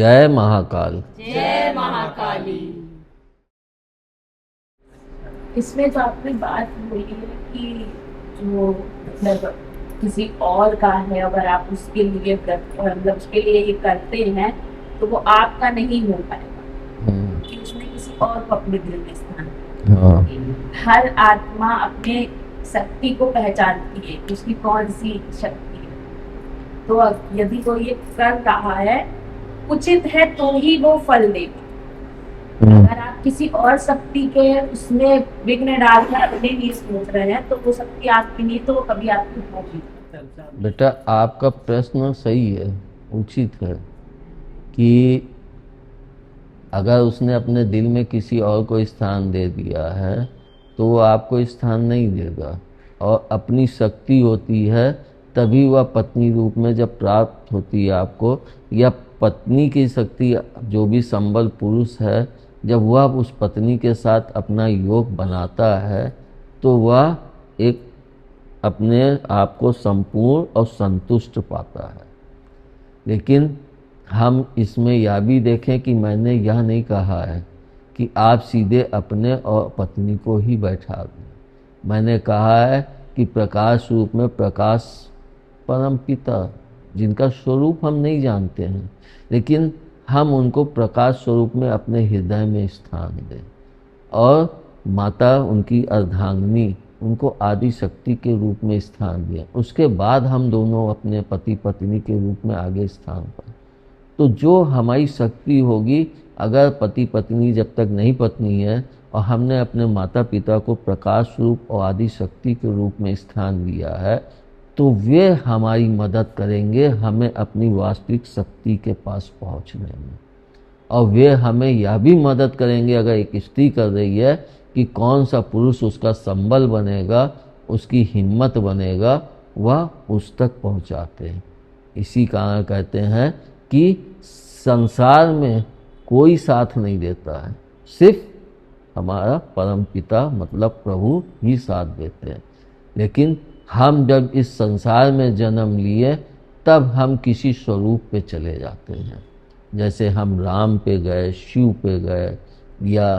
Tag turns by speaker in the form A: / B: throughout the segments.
A: जय महाकाल।
B: जय महाकाली।
C: इसमें जो आपने बात बोली है कि जो मतलब किसी और का है, अगर आप उसके लिए मतलब उसके लिए ये करते हैं तो वो आपका नहीं हो पाएगा कि उसने किसी और को अपने दिल में स्थान दिया।
A: हाँ।
C: हर आत्मा अपने शक्ति को पहचानती है कि उसकी कौन सी शक्ति है। तो यदि वो ये कर रहा है उचित है तो ही वो फल देगा। अगर आप किसी और शक्ति के उसमें विघ्न डालकर अपने लिए सोच रहे हैं तो वो शक्ति आपकी नहीं, तो वो कभी आपकी होगी।
A: बेटा आपका प्रश्न सही है, उचित है कि अगर उसने अपने दिल में किसी और को स्थान दे दिया है तो वो आपको स्थान नहीं देगा। और अपनी शक्ति होती है तभी वह पत्नी रूप में जब प्राप्त होती है आपको, या पत्नी की शक्ति जो भी संबल पुरुष है जब वह उस पत्नी के साथ अपना योग बनाता है तो वह एक अपने आप को संपूर्ण और संतुष्ट पाता है। लेकिन हम इसमें यह भी देखें कि मैंने यह नहीं कहा है कि आप सीधे अपने और पत्नी को ही बैठा दें। मैंने कहा है कि प्रकाश रूप में प्रकाश परम पिता जिनका स्वरूप हम नहीं जानते हैं, लेकिन हम उनको प्रकाश स्वरूप में अपने हृदय में स्थान दें। और माता उनकी अर्धांगिनी उनको आदि शक्ति के रूप में स्थान दिया। उसके बाद हम दोनों अपने पति पत्नी के रूप में आगे स्थान पाए। तो जो हमारी शक्ति होगी, अगर पति पत्नी जब तक नहीं पत्नी है और हमने अपने माता पिता को प्रकाश रूप और आदि शक्ति के रूप में स्थान दिया है तो वे हमारी मदद करेंगे हमें अपनी वास्तविक शक्ति के पास पहुंचने में। और वे हमें यह भी मदद करेंगे, अगर एक स्त्री कर रही है, कि कौन सा पुरुष उसका संबल बनेगा, उसकी हिम्मत बनेगा, वह उस तक पहुंचाते हैं। इसी कारण कहते हैं कि संसार में कोई साथ नहीं देता है, सिर्फ हमारा परम पिता मतलब प्रभु ही साथ देते हैं। लेकिन हम जब इस संसार में जन्म लिए तब हम किसी स्वरूप पे चले जाते हैं। जैसे हम राम पे गए, शिव पे गए या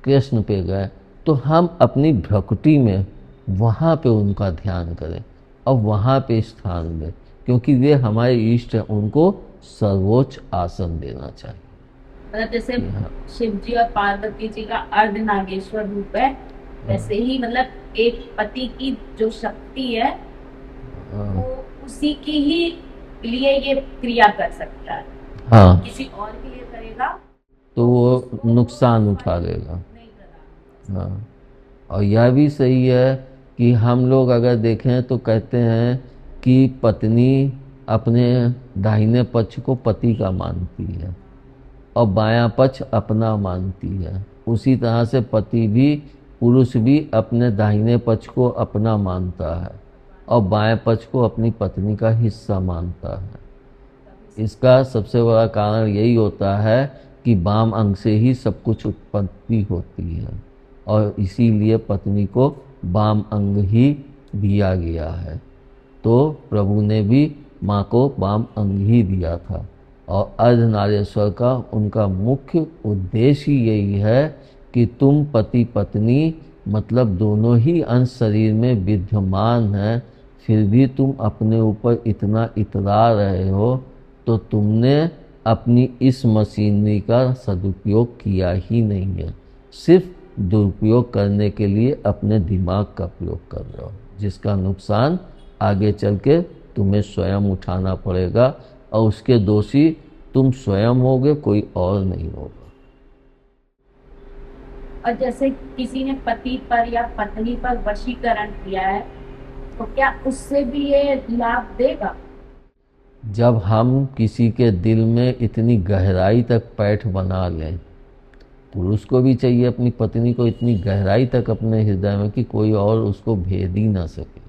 A: कृष्ण पे गए, तो हम अपनी भ्रकुटी में वहाँ पे उनका ध्यान करें और वहाँ पे स्थान दें, क्योंकि वे हमारे इष्ट हैं, उनको सर्वोच्च आसन देना चाहिए।
C: मतलब जैसे शिव जी और पार्वती जी का अर्ध नागेश्वर रूप है, वैसे ही मतलब एक पति की जो शक्ति है वो उसी की ही लिए ये क्रिया कर सकता है।
A: हाँ,
C: किसी और के लिए करेगा
A: तो वो नुकसान उठा लेगा। हाँ, और यह भी सही है कि हम लोग अगर देखें तो कहते हैं कि पत्नी अपने दाहिने पक्ष को पति का मानती है और बायां पक्ष अपना मानती है। उसी तरह से पति भी, पुरुष भी अपने दाहिने पक्ष को अपना मानता है और बाएं पक्ष को अपनी पत्नी का हिस्सा मानता है। इसका सबसे बड़ा कारण यही होता है कि वाम अंग से ही सब कुछ उत्पत्ति होती है और इसीलिए पत्नी को वाम अंग ही दिया गया है। तो प्रभु ने भी माँ को वाम अंग ही दिया था। और अर्धनारीश्वर का उनका मुख्य उद्देश्य ही यही है कि तुम पति पत्नी मतलब दोनों ही अंश शरीर में विद्यमान हैं, फिर भी तुम अपने ऊपर इतना इतरा रहे हो, तो तुमने अपनी इस मशीनरी का सदुपयोग किया ही नहीं है, सिर्फ दुरुपयोग करने के लिए अपने दिमाग का प्रयोग कर रहे हो, जिसका नुकसान आगे चल के तुम्हें स्वयं उठाना पड़ेगा और उसके दोषी तुम स्वयं होगे, कोई और नहीं होगा।
C: और जैसे किसी ने पति पर या पत्नी पर वशीकरण किया है तो क्या उससे भी ये लाभ देगा?
A: जब हम किसी के दिल में इतनी गहराई तक पैठ बना लें, पुरुष को भी चाहिए अपनी पत्नी को इतनी गहराई तक अपने हृदय में कि कोई और उसको भेद ही ना सके,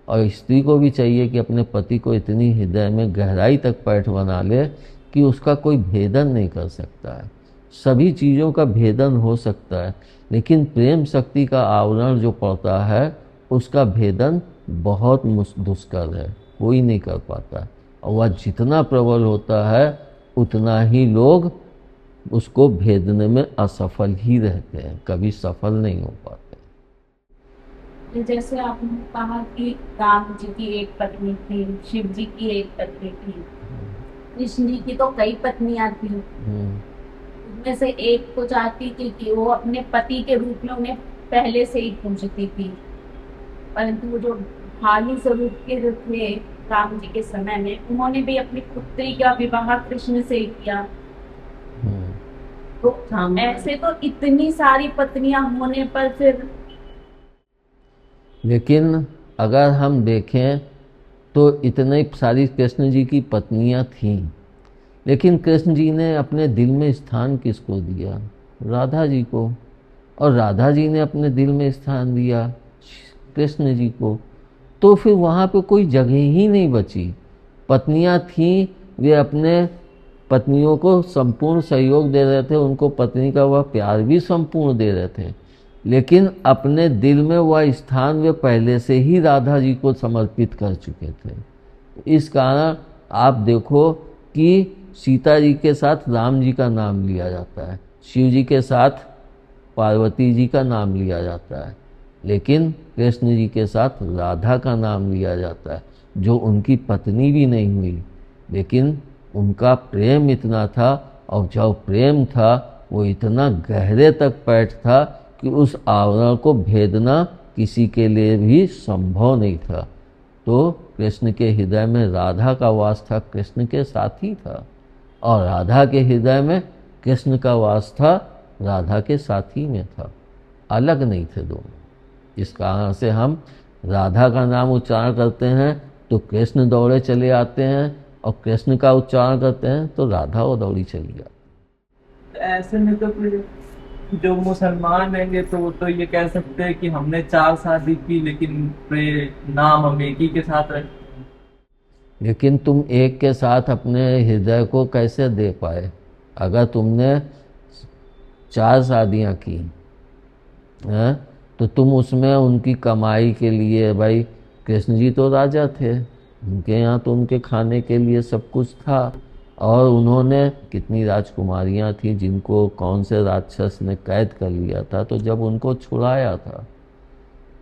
A: और स्त्री को भी चाहिए कि अपने पति को इतनी हृदय में गहराई तक पैठ बना ले कि उसका कोई भेदन नहीं कर सकता है। सभी चीज़ों का भेदन हो सकता है, लेकिन प्रेम शक्ति का आवरण जो पड़ता है उसका भेदन बहुत दुष्कर है, कोई नहीं कर पाता। और वह जितना प्रबल होता है उतना ही लोग उसको भेदने में असफल ही रहते हैं, कभी सफल नहीं हो पाते।
C: जैसे आपने कहा कि राम जी की एक पत्नी थी, शिव जी की एक पत्नी थी, कृष्ण जी की तो कई पत्नियां थी। उनमें से एक को चाहती थी कि वो अपने पति के रूप में उन्हें पहले से ही पूजती थी, परंतु वो जो भालू स्वरूप के जो थे राम जी के समय में, उन्होंने भी अपनी पुत्री का विवाह कृष्ण से ही किया। तो ऐसे तो इतनी सारी पत्नियां होने पर फिर,
A: लेकिन अगर हम देखें तो इतनी सारी कृष्ण जी की पत्नियां थीं, लेकिन कृष्ण जी ने अपने दिल में स्थान किसको दिया? राधा जी को। और राधा जी ने अपने दिल में स्थान दिया कृष्ण जी को। तो फिर वहाँ पे कोई जगह ही नहीं बची। पत्नियां थीं, वे अपने पत्नियों को संपूर्ण सहयोग दे रहे थे, उनको पत्नी का वह प्यार भी संपूर्ण दे रहे थे, लेकिन अपने दिल में वह स्थान वे पहले से ही राधा जी को समर्पित कर चुके थे। इस कारण आप देखो कि सीता जी के साथ राम जी का नाम लिया जाता है, शिव जी के साथ पार्वती जी का नाम लिया जाता है, लेकिन कृष्ण जी के साथ राधा का नाम लिया जाता है, जो उनकी पत्नी भी नहीं हुई, लेकिन उनका प्रेम इतना था, और जो प्रेम था वो इतना गहरे तक पैठ था कि उस आवरण को भेदना किसी के लिए भी संभव नहीं था। तो कृष्ण के हृदय में राधा का वास था, कृष्ण के साथ ही था, और राधा के हृदय में कृष्ण का वास था, राधा के साथी में था, अलग नहीं थे दोनों। इस कारण से हम राधा का नाम उच्चारण करते हैं तो कृष्ण दौड़े चले आते हैं, और कृष्ण का उच्चारण करते हैं तो राधा वो दौड़ी चली जाती।
D: ऐसे में तो फिर जो मुसलमान रहेंगे तो वो तो ये कह सकते हैं कि हमने 4 शादी की, लेकिन नाम हम एक ही के साथ रखते।
A: लेकिन तुम एक के साथ अपने हृदय को कैसे दे पाए? अगर तुमने 4 शादियां की हैं, तो तुम उसमें उनकी कमाई के लिए, भाई कृष्ण जी तो राजा थे, उनके यहाँ तो उनके खाने के लिए सब कुछ था, और उन्होंने कितनी राजकुमारियां थी जिनको कौन से राक्षस ने कैद कर लिया था। तो जब उनको छुड़ाया था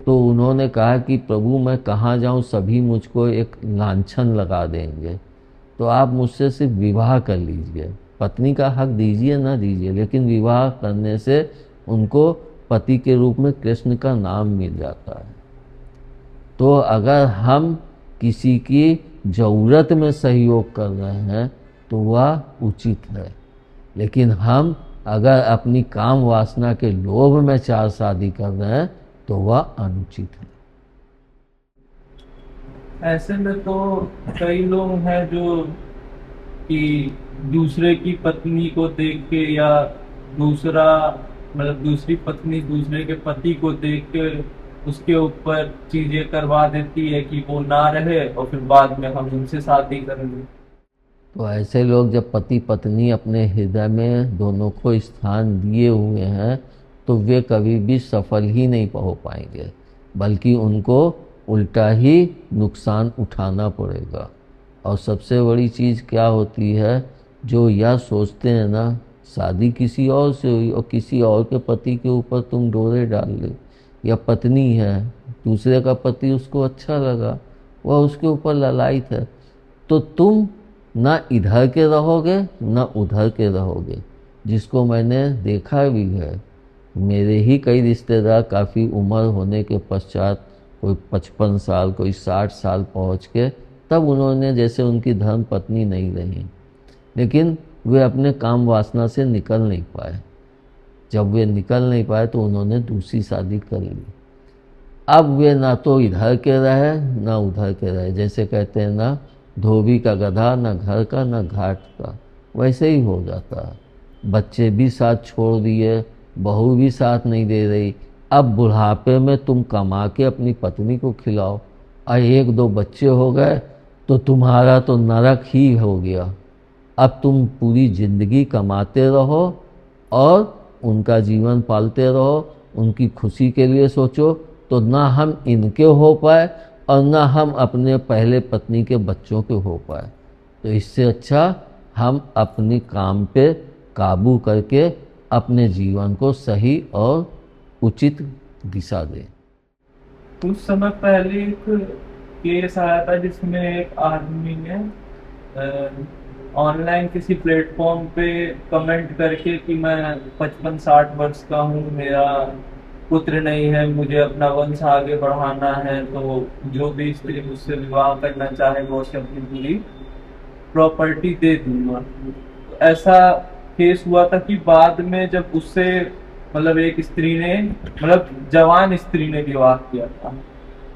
A: तो उन्होंने कहा कि प्रभु मैं कहाँ जाऊँ, सभी मुझको एक लांछन लगा देंगे, तो आप मुझसे सिर्फ विवाह कर लीजिए, पत्नी का हक दीजिए ना दीजिए, लेकिन विवाह करने से उनको पति के रूप में कृष्ण का नाम मिल जाता है। तो अगर हम किसी की ज़रूरत में सहयोग कर रहे हैं तो वह उचित है, लेकिन हम अगर अपनी काम वासना के लोभ में 4 शादी कर रहे हैं तो वह अनुचित है।
D: ऐसे में तो कई लोग हैं जो कि दूसरे की पत्नी को देख के, या दूसरी पत्नी दूसरे के पति को देख के उसके ऊपर चीजें करवा देती है कि वो ना रहे, और फिर बाद में हम उनसे शादी करेंगे।
A: तो ऐसे लोग जब पति पत्नी अपने हृदय में दोनों को स्थान दिए हुए हैं तो वे कभी भी सफल ही नहीं हो पाएंगे, बल्कि उनको उल्टा ही नुकसान उठाना पड़ेगा। और सबसे बड़ी चीज़ क्या होती है, जो यह सोचते हैं ना शादी किसी और से हुई और किसी और के पति के ऊपर तुम डोरे डाल ले, या पत्नी है दूसरे का पति उसको अच्छा लगा, वह उसके ऊपर ललायत है, तो तुम ना इधर के रहोगे ना उधर के रहोगे। जिसको मैंने देखा भी है, मेरे ही कई रिश्तेदार काफ़ी उम्र होने के पश्चात, कोई 55 साल कोई 60 साल पहुँच के, तब उन्होंने, जैसे उनकी धर्म पत्नी नहीं रही, लेकिन वे अपने काम वासना से निकल नहीं पाए। जब वे निकल नहीं पाए तो उन्होंने दूसरी शादी कर ली। अब वे ना तो इधर के रहे ना उधर के रहे, जैसे कहते हैं ना धोबी का गधा, ना घर का ना घाट का, वैसे ही हो जाता है। बच्चे भी साथ छोड़ दिए, बहू भी साथ नहीं दे रही। अब बुढ़ापे में तुम कमा के अपनी पत्नी को खिलाओ, और 1-2 बच्चे हो गए तो तुम्हारा तो नरक ही हो गया। अब तुम पूरी जिंदगी कमाते रहो और उनका जीवन पालते रहो, उनकी खुशी के लिए सोचो, तो ना हम इनके हो पाए और ना हम अपने पहले पत्नी के बच्चों के हो पाए। तो इससे अच्छा हम अपने काम पे काबू करके अपने जीवन को सही और उचित दिशा दें।
D: कुछ समय पहले एक केस आया था जिसमें एक आदमी ने ऑनलाइन किसी प्लेटफॉर्म पे कमेंट करके कि मैं 55-60 वर्ष का हूँ, मेरा पुत्र नहीं है, मुझे अपना वंश आगे बढ़ाना है, तो जो भी स्त्री मुझसे विवाह करना चाहे वो उसे अपनी पूरी प्रॉपर्टी दे दूंगा। तो ऐसा केस हुआ था कि बाद में जब उससे मतलब एक स्त्री ने मतलब जवान स्त्री ने विवाह किया था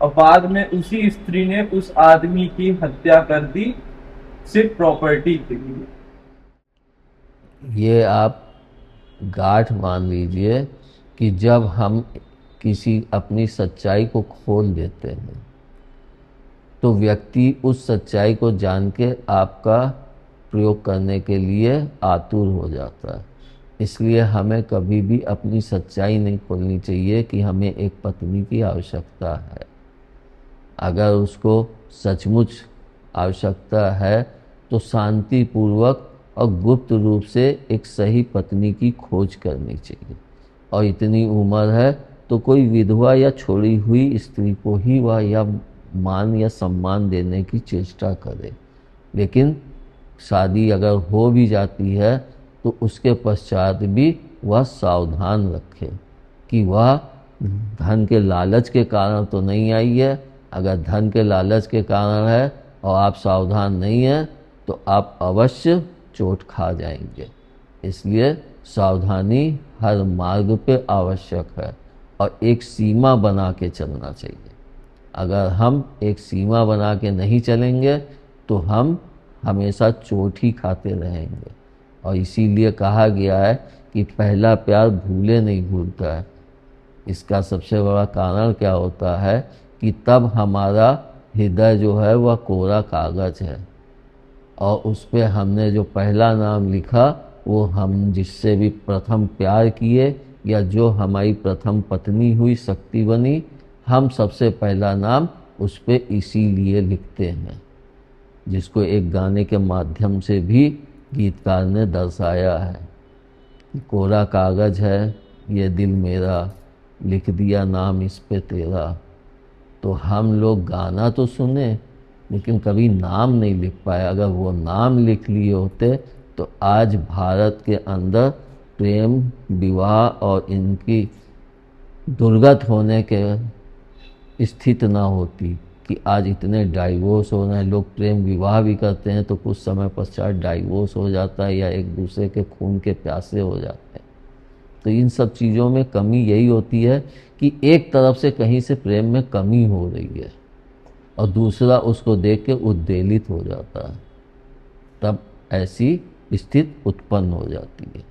D: और बाद में उसी स्त्री ने उस आदमी की हत्या कर दी सिर्फ प्रॉपर्टी के लिए।
A: ये आप गांठ मान लीजिए कि जब हम किसी अपनी सच्चाई को खोल देते हैं तो व्यक्ति उस सच्चाई को जान के आपका प्रयोग करने के लिए आतुर हो जाता है। इसलिए हमें कभी भी अपनी सच्चाई नहीं खोलनी चाहिए कि हमें एक पत्नी की आवश्यकता है। अगर उसको सचमुच आवश्यकता है तो शांतिपूर्वक और गुप्त रूप से एक सही पत्नी की खोज करनी चाहिए। और इतनी उम्र है तो कोई विधवा या छोड़ी हुई स्त्री को ही वह या मान या सम्मान देने की चेष्टा करे। लेकिन शादी अगर हो भी जाती है तो उसके पश्चात भी वह सावधान रखे कि वह धन के लालच के कारण तो नहीं आई है। अगर धन के लालच के कारण है और आप सावधान नहीं हैं तो आप अवश्य चोट खा जाएंगे। इसलिए सावधानी हर मार्ग पे आवश्यक है और एक सीमा बना के चलना चाहिए। अगर हम एक सीमा बना के नहीं चलेंगे तो हम हमेशा चोट ही खाते रहेंगे। और इसीलिए कहा गया है कि पहला प्यार भूले नहीं भूलता है। इसका सबसे बड़ा कारण क्या होता है कि तब हमारा हृदय जो है वह कोरा कागज है और उस पर हमने जो पहला नाम लिखा वो हम जिससे भी प्रथम प्यार किए या जो हमारी प्रथम पत्नी हुई, शक्ति बनी, हम सबसे पहला नाम उस पर इसीलिए लिखते हैं, जिसको एक गाने के माध्यम से भी गीतकार ने दर्शाया है। कोरा कागज है ये दिल मेरा, लिख दिया नाम इस पे तेरा। तो हम लोग गाना तो सुने लेकिन कभी नाम नहीं लिख पाए। अगर वो नाम लिख लिए होते तो आज भारत के अंदर प्रेम विवाह और इनकी दुर्गत होने के स्थिति ना होती कि आज इतने डाइवोर्स हो रहे हैं। लोग प्रेम विवाह भी करते हैं तो कुछ समय पश्चात डाइवोर्स हो जाता है या एक दूसरे के खून के प्यासे हो जाते हैं। तो इन सब चीज़ों में कमी यही होती है कि एक तरफ से कहीं से प्रेम में कमी हो रही है और दूसरा उसको देख के उद्वेलित हो जाता है, तब ऐसी स्थिति उत्पन्न हो जाती है।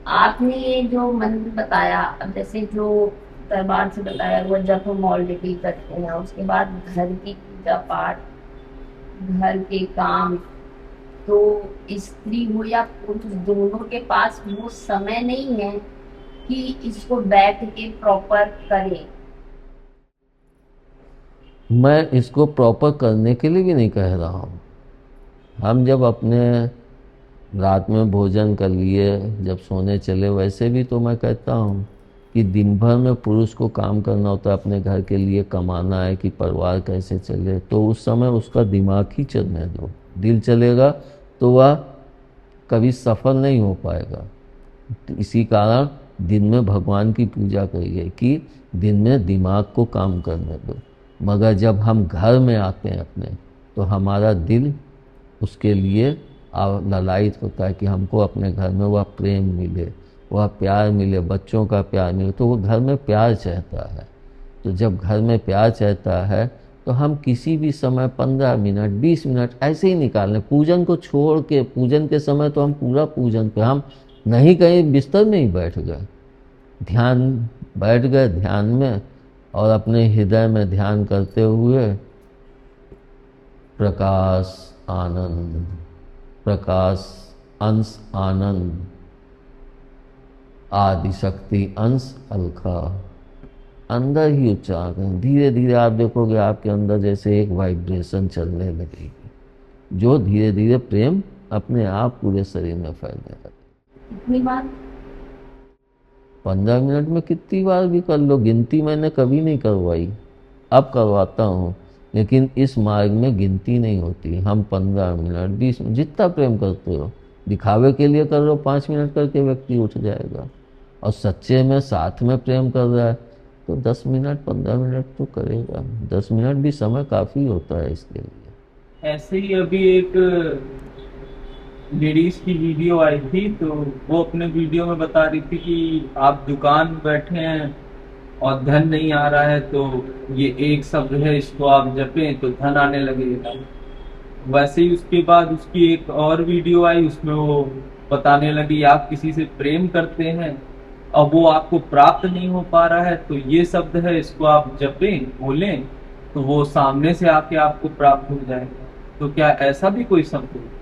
C: आपने ये जो मंत्र बताया, अब जैसे जो दरबार से बताया वो जब हम ऑलरेडी करते हैं, उसके बाद घर की पूजा पाठ, घर के काम, तो स्त्री हो या पुरुष दोनों के पास वो समय नहीं है कि इसको बैठ के प्रॉपर करें।
A: मैं इसको प्रॉपर करने के लिए भी नहीं कह रहा हूँ। हम जब अपने रात में भोजन कर लिए, जब सोने चले, वैसे भी तो मैं कहता हूँ कि दिन भर में पुरुष को काम करना होता है, अपने घर के लिए कमाना है कि परिवार कैसे चले। तो उस समय उसका दिमाग ही चलने दो। दिल चलेगा तो वह कभी सफल नहीं हो पाएगा। तो इसी कारण दिन में भगवान की पूजा करिए कि दिन में दिमाग को काम करने दो। मगर जब हम घर में आते हैं अपने, तो हमारा दिल उसके लिए ललायित होता है कि हमको अपने घर में वह प्रेम मिले, वह प्यार मिले, बच्चों का प्यार मिले। तो वो घर में प्यार चाहता है। तो जब घर में प्यार चाहता है तो हम किसी भी समय 15 मिनट 20 मिनट ऐसे ही निकाल लें। पूजन को छोड़ के, पूजन के समय तो हम पूरा पूजन पे, हम नहीं कहीं बिस्तर में ही बैठ गए, बैठ गए ध्यान में और अपने हृदय में ध्यान करते हुए प्रकाश आनंद, प्रकाश अंश आनंद, आदिशक्ति अंश अलका, अंदर ही उच्चारण करें। धीरे धीरे आप देखोगे आपके अंदर जैसे एक वाइब्रेशन चलने लगेगी जो धीरे धीरे प्रेम अपने आप पूरे शरीर में फैलने लगे।
C: कितनी बार?
A: 15 मिनट में कितनी बार भी कर लो, गिनती मैंने कभी नहीं करवाई, अब करवाता हूँ, लेकिन इस मार्ग में गिनती नहीं होती। हम 15 मिनट 20 मिनट जितना प्रेम करते हो, दिखावे के लिए कर लो 5 मिनट करके व्यक्ति उठ जाएगा, और सच्चे में साथ में प्रेम कर रहा है तो 10 मिनट 15 मिनट तो करेगा। 10 मिनट भी समय काफ़ी होता है इसके लिए।
D: ऐसे ही अभी एक लेडीज की वीडियो आई थी, तो वो अपने वीडियो में बता रही थी कि आप दुकान बैठे हैं और धन नहीं आ रहा है, तो ये एक शब्द है, इसको आप जपें तो धन आने लगेगा। वैसे ही उसके बाद उसकी एक और वीडियो आई, उसमें वो बताने लगी आप किसी से प्रेम करते हैं और वो आपको प्राप्त नहीं हो पा रहा है, तो ये शब्द है, इसको आप जपें बोलें तो वो सामने से आके आपको प्राप्त हो जाएगा। तो क्या ऐसा भी कोई शब्द है?